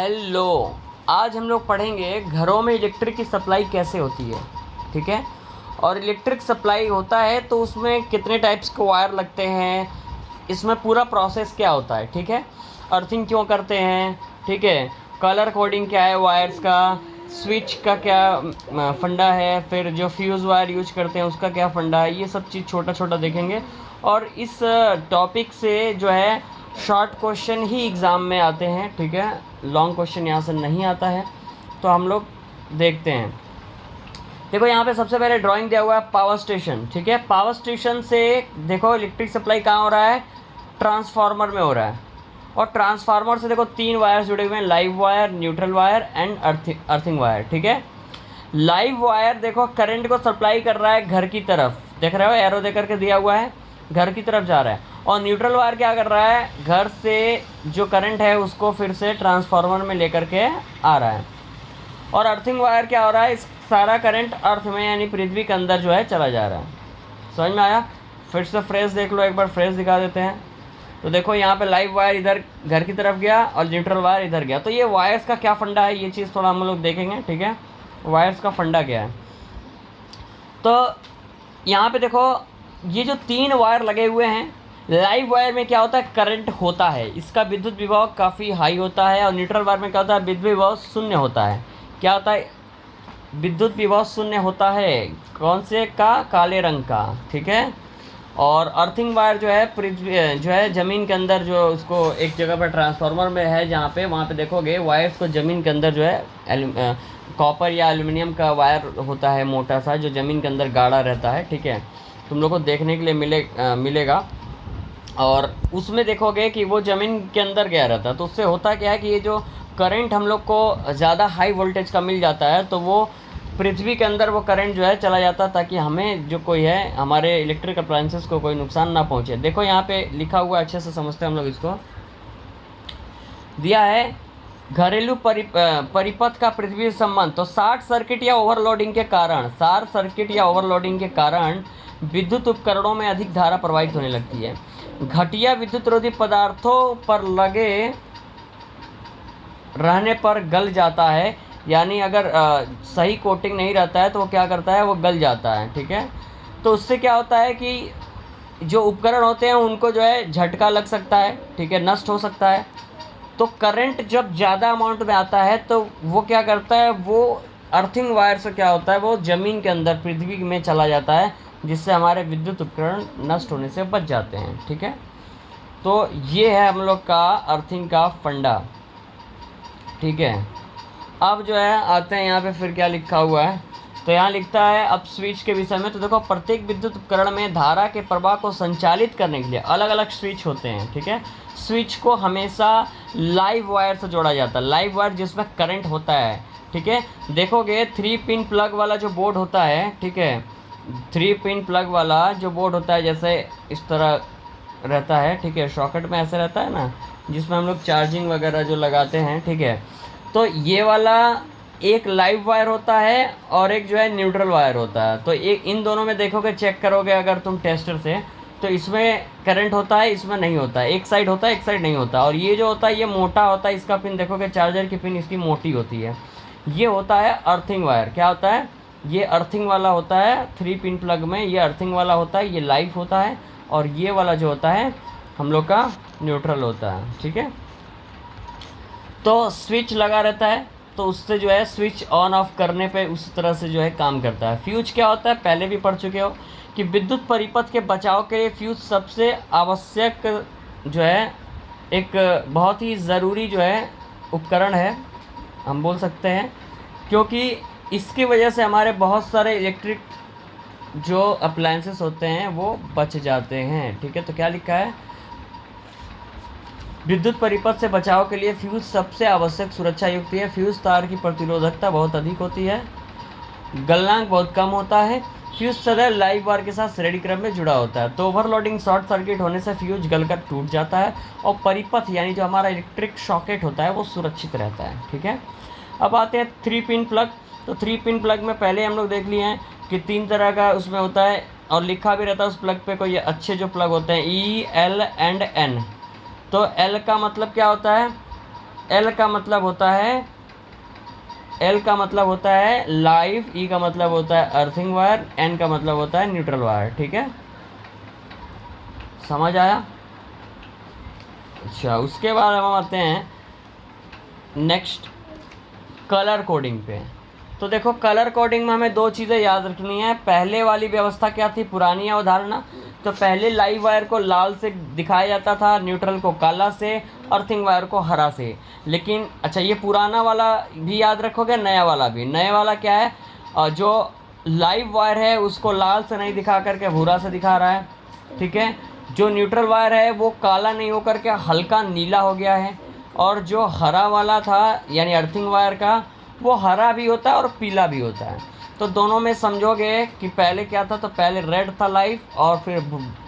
Hello. आज हम लोग पढ़ेंगे घरों में इलेक्ट्रिक की सप्लाई कैसे होती है। ठीक है। और इलेक्ट्रिक सप्लाई होता है तो उसमें कितने टाइप्स के वायर लगते हैं, इसमें पूरा प्रोसेस क्या होता है। ठीक है। अर्थिंग क्यों करते हैं, ठीक है, कलर कोडिंग क्या है वायर्स का, स्विच का क्या फंडा है, फिर जो फ्यूज़ वायर यूज करते हैं उसका क्या फंडा है, ये सब चीज़ छोटा छोटा देखेंगे। और इस टॉपिक से जो है शॉर्ट क्वेश्चन ही एग्ज़ाम में आते हैं। ठीक है। लॉन्ग क्वेश्चन यहाँ से नहीं आता है, तो हम लोग देखते हैं। देखो यहाँ पे सबसे पहले ड्राइंग दिया हुआ है पावर स्टेशन। ठीक है। पावर स्टेशन से देखो इलेक्ट्रिक सप्लाई कहाँ हो रहा है, ट्रांसफार्मर में हो रहा है। और ट्रांसफार्मर से देखो 3 वायर जुड़े हुए हैं, live wire, neutral wire and earthing wire. ठीक है। लाइव वायर देखो करंट को सप्लाई कर रहा है घर की तरफ, देख रहे हो एरो दे करके दिया हुआ है, घर की तरफ जा रहा है। और न्यूट्रल वायर क्या कर रहा है, घर से जो करंट है उसको फिर से ट्रांसफार्मर में लेकर के आ रहा है। और अर्थिंग वायर क्या हो रहा है, इस सारा करंट अर्थ में यानी पृथ्वी के अंदर जो है चला जा रहा है। समझ में आया। फिर से फ्रेज देख लो, एक बार फ्रेज दिखा देते हैं। तो देखो यहाँ पे लाइव वायर इधर घर की तरफ गया और न्यूट्रल वायर इधर गया। तो ये वायर्स का क्या फंडा है, ये चीज़ थोड़ा हम लोग देखेंगे। ठीक है। वायर्स का फंडा क्या है, तो यहाँ पे देखो ये जो 3 वायर लगे हुए हैं, लाइव वायर में क्या होता है, करंट होता है, इसका विद्युत विभव काफ़ी हाई होता है। और न्यूट्रल वायर में क्या होता है, विद्युत विभव शून्य होता है। क्या होता है, विद्युत विभव शून्य होता है। कौन से का, काले रंग का। ठीक है। और अर्थिंग वायर जो है पृथ्वी जो है ज़मीन के अंदर, जो उसको एक जगह पर ट्रांसफार्मर में है जहाँ पे, वहाँ पे देखोगे वायर्स को ज़मीन के अंदर जो है कॉपर या एल्युमिनियम का वायर होता है मोटा सा, जो ज़मीन के अंदर गाढ़ा रहता है। ठीक है। तुम लोग को देखने के लिए मिलेगा। और उसमें देखोगे कि वो ज़मीन के अंदर गया रहता है। तो उससे होता क्या है कि ये जो करंट हम लोग को ज़्यादा हाई वोल्टेज का मिल जाता है, तो वो पृथ्वी के अंदर वो करंट जो है चला जाता है, ताकि हमें जो कोई है हमारे इलेक्ट्रिक अप्लायंसेस को कोई नुकसान ना पहुंचे। देखो यहाँ पे लिखा हुआ, अच्छे से समझते हैं हम लोग। इसको दिया है घरेलू परिपथ का पृथ्वी से संबंध। तो शॉर्ट सर्किट या ओवरलोडिंग के कारण विद्युत उपकरणों में अधिक धारा प्रवाहित होने लगती है। घटिया विद्युत रोधी पदार्थों पर लगे रहने पर गल जाता है, यानी अगर सही कोटिंग नहीं रहता है तो वो क्या करता है, वो गल जाता है। ठीक है। तो उससे क्या होता है कि जो उपकरण होते हैं उनको जो है झटका लग सकता है। ठीक है। नष्ट हो सकता है। तो करंट जब ज़्यादा अमाउंट में आता है तो वो क्या करता है, वो अर्थिंग वायर से क्या होता है, वो ज़मीन के अंदर पृथ्वी में चला जाता है, जिससे हमारे विद्युत उपकरण नष्ट होने से बच जाते हैं। ठीक है। तो ये है हम लोग का अर्थिंग का फंडा। ठीक है। अब जो है आते हैं यहाँ पे, फिर क्या लिखा हुआ है, तो यहाँ लिखता है अब स्विच के विषय में। तो देखो प्रत्येक विद्युत उपकरण में धारा के प्रवाह को संचालित करने के लिए अलग अलग स्विच होते हैं। ठीक है। स्विच को हमेशा लाइव वायर से जोड़ा जाता है, लाइव वायर जिसमें करंट होता है। ठीक है। देखोगे 3 पिन प्लग वाला जो बोर्ड होता है, ठीक है, 3 पिन प्लग वाला जो बोर्ड होता है, जैसे इस तरह रहता है। ठीक है। सॉकेट में ऐसे रहता है ना, जिसमें हम लोग चार्जिंग वगैरह जो लगाते हैं। ठीक है। तो ये वाला एक लाइव वायर होता है और एक जो है न्यूट्रल वायर होता है। तो एक इन दोनों में देखोगे, चेक करोगे अगर तुम टेस्टर से, तो इसमें करंट होता है, इसमें नहीं होता है। एक साइड होता है, एक साइड नहीं होता। और ये जो होता है ये मोटा होता है, इसका पिन देखोगे, चार्जर की पिन इसकी मोटी होती है। ये होता है अर्थिंग वायर। क्या होता है, ये अर्थिंग वाला होता है 3 पिन प्लग में, ये अर्थिंग वाला होता है, ये लाइव होता है। और ये वाला जो होता है हम लोग का न्यूट्रल होता है। ठीक है। तो स्विच लगा रहता है, तो उससे जो है स्विच ऑन ऑफ करने पे उस तरह से जो है काम करता है। फ्यूज क्या होता है, पहले भी पढ़ चुके हो कि विद्युत परिपथ के बचाव के लिए फ्यूज सबसे आवश्यक जो है एक बहुत ही ज़रूरी जो है उपकरण है, हम बोल सकते हैं, क्योंकि इसकी वजह से हमारे बहुत सारे इलेक्ट्रिक जो अप्लायंसेस होते हैं वो बच जाते हैं। ठीक है। तो क्या लिखा है, विद्युत परिपथ से बचाव के लिए फ्यूज सबसे आवश्यक सुरक्षा युक्त है। फ्यूज तार की प्रतिरोधकता बहुत अधिक होती है, गलनांक बहुत कम होता है। फ्यूज सदैव लाइव वायर के साथ श्रेणी क्रम में जुड़ा होता है। तो ओवरलोडिंग, शॉर्ट सर्किट होने से फ्यूज गलकर टूट जाता है और परिपथ यानी जो हमारा इलेक्ट्रिक सॉकेट होता है वो सुरक्षित रहता है। ठीक है। अब आते हैं 3 पिन प्लग। तो 3 पिन प्लग में पहले हम लोग देख लिए हैं कि 3 तरह का उसमें होता है, और लिखा भी रहता है उस प्लग पे कोई अच्छे जो प्लग होते हैं, E, L एंड N। तो L का मतलब क्या होता है, एल का मतलब होता है लाइव, ई का मतलब होता है अर्थिंग वायर, एन का मतलब होता है न्यूट्रल वायर। ठीक है, समझ आया? अच्छा, उसके बाद हम आते हैं नेक्स्ट कलर कोडिंग पे। तो देखो, कलर कोडिंग में हमें दो चीज़ें याद रखनी है। पहले वाली व्यवस्था क्या थी, पुरानी अवधारणा, तो पहले लाइव वायर को लाल से दिखाया जाता था, न्यूट्रल को काला से, अर्थिंग वायर को हरा से। लेकिन अच्छा, ये पुराना वाला भी याद रखोगे, नया वाला भी। नया वाला क्या है, जो लाइव वायर है उसको लाल से नहीं दिखा करके भूरा से दिखा रहा है। ठीक है, जो न्यूट्रल वायर है वो काला नहीं होकर के हल्का नीला हो गया है, और जो हरा वाला था यानी अर्थिंग वायर का, वो हरा भी होता है और पीला भी होता है। तो दोनों में समझोगे कि पहले क्या था, तो पहले रेड था लाइव और फिर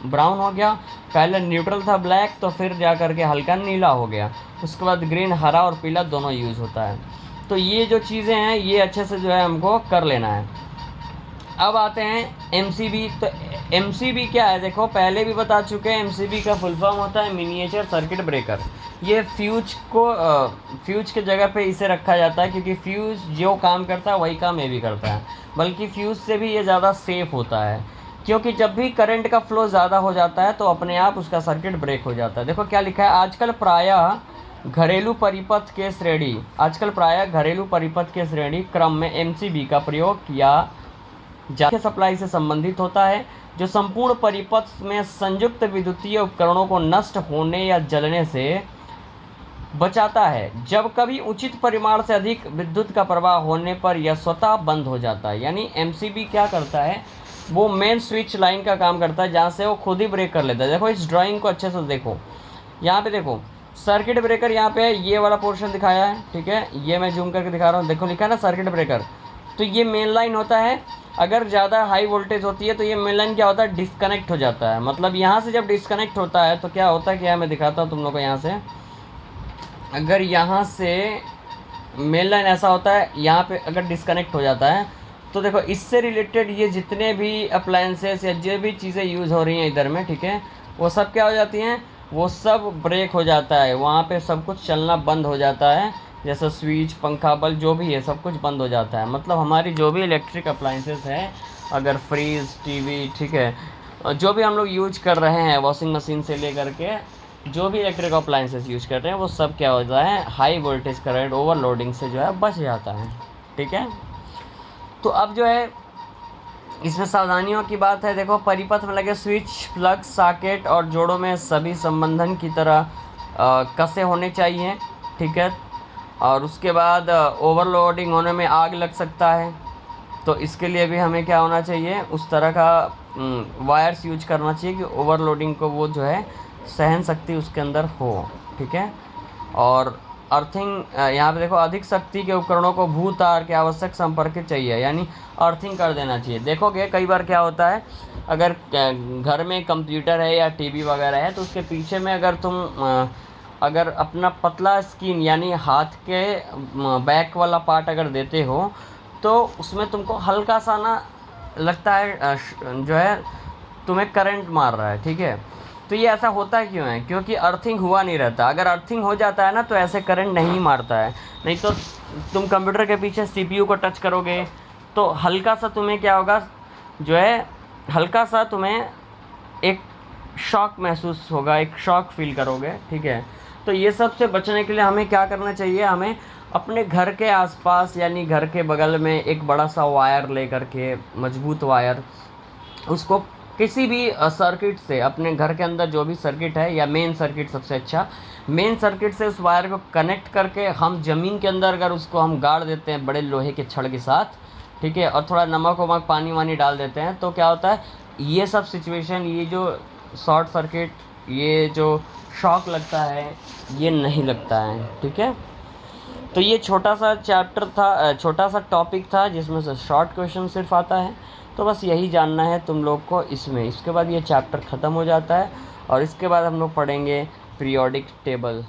ब्राउन हो गया, पहले न्यूट्रल था ब्लैक तो फिर जा करके हल्का नीला हो गया, उसके बाद ग्रीन, हरा और पीला दोनों यूज़ होता है। तो ये जो चीज़ें हैं ये अच्छे से जो है हमको कर लेना है। अब आते हैं एमसीबी। तो एमसीबी क्या है, देखो पहले भी बता चुके हैं, एमसीबी का फुल फॉर्म होता है मिनिएचर सर्किट ब्रेकर। ये फ्यूज के जगह पे इसे रखा जाता है, क्योंकि फ्यूज जो काम करता है वही काम ये भी करता है, बल्कि फ्यूज से भी ये ज़्यादा सेफ होता है, क्योंकि जब भी करंट का फ्लो ज़्यादा हो जाता है तो अपने आप उसका सर्किट ब्रेक हो जाता है। देखो क्या लिखा है, आजकल प्रायः घरेलू परिपथ के श्रेणी क्रम में एमसीबी का प्रयोग किया मुख्य सप्लाई से संबंधित होता है, जो संपूर्ण परिपथ में संयुक्त विद्युतीय उपकरणों को नष्ट होने या जलने से बचाता है। जब कभी उचित परिमाण से अधिक विद्युत का प्रवाह होने पर यह स्वतः बंद हो जाता है। यानी एमसीबी क्या करता है, वो मेन स्विच लाइन का काम करता है, जहाँ से वो खुद ही ब्रेक कर लेता है। देखो इस ड्राइंग को अच्छे से देखो, यहाँ पे देखो सर्किट ब्रेकर, यहाँ पे ये वाला पोर्शन दिखाया है। ठीक है, ये मैं जूम करके दिखा रहा हूँ, देखो लिखा है ना सर्किट ब्रेकर। तो ये मेन लाइन होता है, अगर ज़्यादा हाई वोल्टेज होती है तो ये मेन लाइन क्या होता है, डिस्कनेक्ट हो जाता है। मतलब यहाँ से जब डिस्कनेक्ट होता है तो क्या होता है, क्या मैं दिखाता हूँ तुम लोग को। यहाँ से अगर यहाँ से मेन लाइन ऐसा होता है, यहाँ पे अगर डिस्कनेक्ट हो जाता है तो देखो इससे रिलेटेड ये जितने भी अप्लायंसेस या जो भी चीज़ें यूज़ हो रही हैं इधर में, ठीक है, वो सब क्या हो जाती हैं, वो सब ब्रेक हो जाता है, वहाँ पे सब कुछ चलना बंद हो जाता है। जैसे स्विच, पंखा, बल्ब जो भी है सब कुछ बंद हो जाता है। मतलब हमारी जो भी इलेक्ट्रिक अप्लायंसेस हैं, अगर फ्रीज, टीवी, ठीक है, जो भी हम लोग यूज कर रहे हैं, वॉशिंग मशीन से लेकर के जो भी इलेक्ट्रिक अप्लायंसेस यूज कर रहे हैं, वो सब क्या होता है, हाई वोल्टेज करंट ओवरलोडिंग से जो है बच जाता है। ठीक है, तो अब जो है इसमें सावधानियों की बात है। देखो परिपथ में लगे स्विच, प्लग, सॉकेट और जोड़ों में सभी संबंधन की तरह कसे होने चाहिए। ठीक है, और उसके बाद ओवरलोडिंग होने में आग लग सकता है, तो इसके लिए भी हमें क्या होना चाहिए, उस तरह का वायर्स यूज करना चाहिए कि ओवरलोडिंग को वो जो है सहन शक्ति उसके अंदर हो। ठीक है, और अर्थिंग, यहाँ पे देखो अधिक शक्ति के उपकरणों को भू तार के आवश्यक संपर्क चाहिए, यानी अर्थिंग कर देना चाहिए। देखोगे कई बार क्या होता है, अगर घर में कंप्यूटर है या टीवी वगैरह है तो उसके पीछे में अगर तुम अगर अपना पतला स्किन यानी हाथ के बैक वाला पार्ट अगर देते हो तो उसमें तुमको हल्का सा ना लगता है जो है तुम्हें करंट मार रहा है। ठीक है, तो ये ऐसा होता है क्यों है, क्योंकि अर्थिंग हुआ नहीं रहता। अगर अर्थिंग हो जाता है ना तो ऐसे करंट नहीं मारता है। नहीं तो तुम कंप्यूटर के पीछे सीपीयू को टच करोगे तो हल्का सा तुम्हें क्या होगा, जो है हल्का सा तुम्हें एक शॉक महसूस होगा, एक शॉक फील करोगे। ठीक है, तो ये सब से बचने के लिए हमें क्या करना चाहिए, हमें अपने घर के आसपास यानी घर के बगल में एक बड़ा सा वायर ले करके, मजबूत वायर, उसको किसी भी सर्किट से, अपने घर के अंदर जो भी सर्किट है या मेन सर्किट सबसे अच्छा, मेन सर्किट से उस वायर को कनेक्ट करके हम ज़मीन के अंदर अगर उसको हम गाड़ देते हैं बड़े लोहे के छड़ के साथ, ठीक है, और थोड़ा नमक वमक पानी वानी डाल देते हैं, तो क्या होता है, ये सब सिचुएशन, ये जो शॉर्ट सर्किट, ये जो शॉक लगता है, ये नहीं लगता है। ठीक है, तो ये छोटा सा चैप्टर था, छोटा सा टॉपिक था जिसमें से शॉर्ट क्वेश्चन सिर्फ आता है। तो बस यही जानना है तुम लोग को इसमें। इसके बाद ये चैप्टर ख़त्म हो जाता है और इसके बाद हम लोग पढ़ेंगे पीरियोडिक टेबल।